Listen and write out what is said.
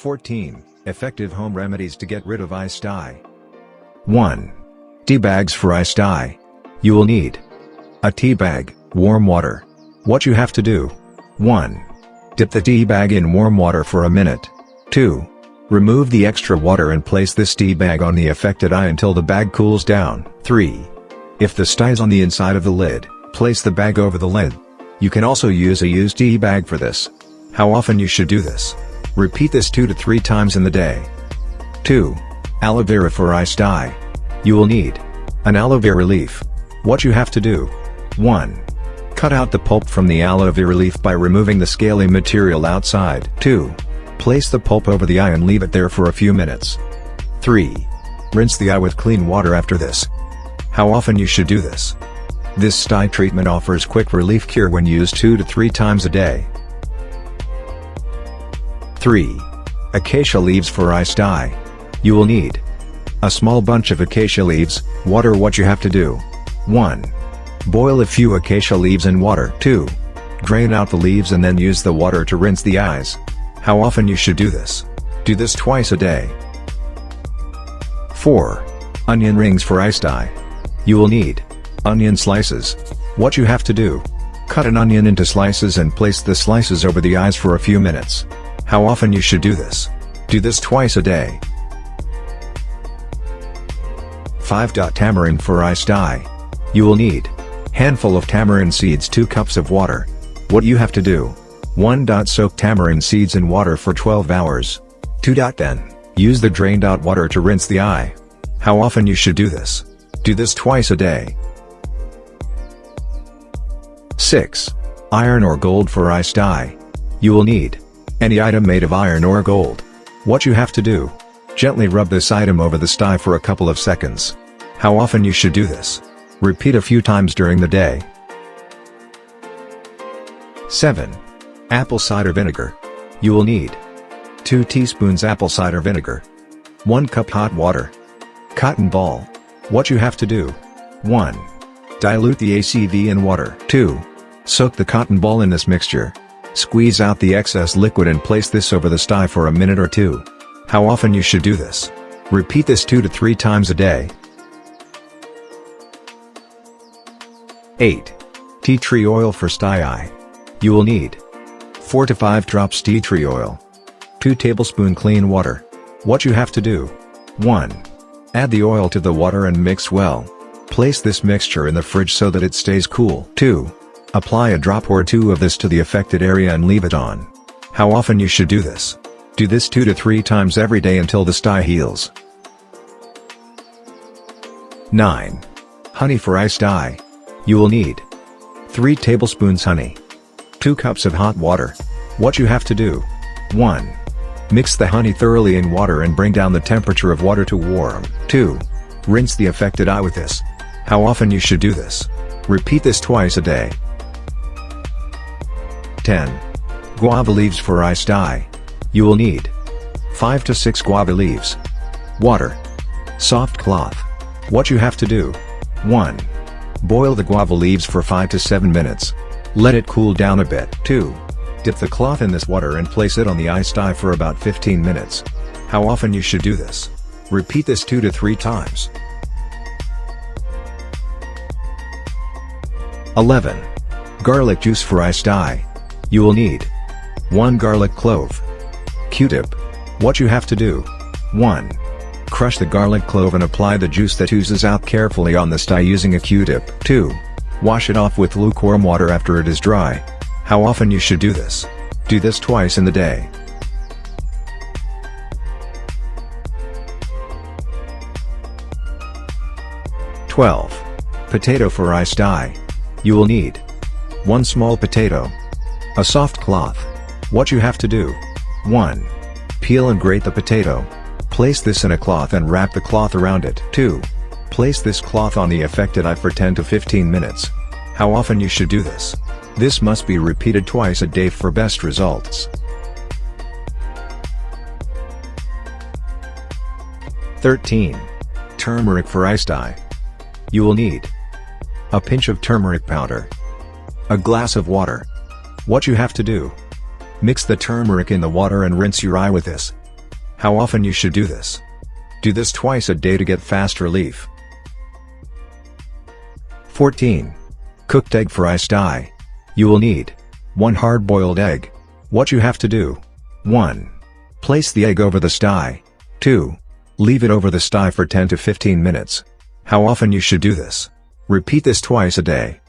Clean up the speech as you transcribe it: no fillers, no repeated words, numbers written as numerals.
14. Effective home remedies to get rid of eye stye. 1. Tea bags for eye stye. You will need a tea bag, warm water. What you have to do: 1. Dip the tea bag in warm water for a minute. 2. Remove the extra water and place this tea bag on the affected eye until the bag cools down. 3. If the stye is on the inside of the lid, place the bag over the lid. You can also use a used tea bag for this. How often you should do this? Repeat this 2 to 3 times in the day. 2. Aloe vera for eye stye. You will need an aloe vera leaf. What you have to do: 1. Cut out the pulp from the aloe vera leaf by removing the scaly material outside. 2. Place the pulp over the eye and leave it there for a few minutes. 3. Rinse the eye with clean water after this. How often you should do this? This stye treatment offers quick relief cure when used 2 to 3 times a day. 3. Acacia leaves for eye stye. You will need a small bunch of acacia leaves. Water. What you have to do: 1. Boil a few acacia leaves in water. 2. Drain out the leaves and then use the water to rinse the eyes. How often you should do this? Do this twice a day. 4. Onion rings for eye stye. You will need onion slices. What you have to do: cut an onion into slices and place the slices over the eyes for a few minutes. How often you should do this? Do this twice a day. 5. Tamarind for eye stye. You will need handful of tamarind seeds, 2 cups of water. What you have to do: 1. Soak tamarind seeds in water for 12 hours. 2. Then use the drained out water to rinse the eye. How often you should do this? Do this twice a day. 6. Iron or gold for eye stye. You will need any item made of iron or gold. What you have to do: gently rub this item over the stye for a couple of seconds. How often you should do this? Repeat a few times during the day. 7. Apple cider vinegar. You will need 2 teaspoons apple cider vinegar, 1 cup hot water, cotton ball. What you have to do: 1. Dilute the ACV in water. 2. Soak the cotton ball in this mixture. Squeeze out the excess liquid and place this over the stye for a minute or 2. How often you should do this? Repeat this 2 to 3 times a day. 8. Tea tree oil for stye eye. You will need 4 to 5 drops tea tree oil, 2 tablespoons clean water. What you have to do: 1. Add the oil to the water and mix well. Place this mixture in the fridge so that it stays cool. 2. Apply a drop or 2 of this to the affected area and leave it on. How often you should do this? Do this 2 to 3 times every day until the stye heals. 9. Honey for eye stye. You will need 3 tablespoons honey, 2 cups of hot water. What you have to do: 1. Mix the honey thoroughly in water and bring down the temperature of water to warm. 2. Rinse the affected eye with this. How often you should do this? Repeat this twice a day. 10. Guava leaves for eye stye. You will need 5 to 6 guava leaves, water, soft cloth. What you have to do: 1. Boil the guava leaves for 5 to 7 minutes. Let it cool down a bit. 2. Dip the cloth in this water and place it on the eye stye for about 15 minutes. How often you should do this? Repeat this 2 to 3 times. 11. Garlic juice for eye stye. You will need 1 garlic clove, Q-tip. What you have to do: 1. Crush the garlic clove and apply the juice that oozes out carefully on the stye using a Q-tip. 2. Wash it off with lukewarm water after it is dry. How often you should do this? Do this twice in the day. 12. Potato for eye stye. You will need 1 small potato, a soft cloth. What you have to do: 1. Peel and grate the potato. Place this in a cloth and wrap the cloth around it. 2. Place this cloth on the affected eye for 10 to 15 minutes. How often you should do this? This must be repeated twice a day for best results. 13. Turmeric for eye stye. You will need a pinch of turmeric powder, a glass of water. What you have to do: mix the turmeric in the water and rinse your eye with this. How often you should do this? Do this twice a day to get fast relief. 14. Cooked egg for eye Stye. You will need 1 hard-boiled egg. What you have to do: 1. Place the egg over the Stye. 2. Leave it over the Stye for 10 to 15 minutes. How often you should do this? Repeat this twice a day.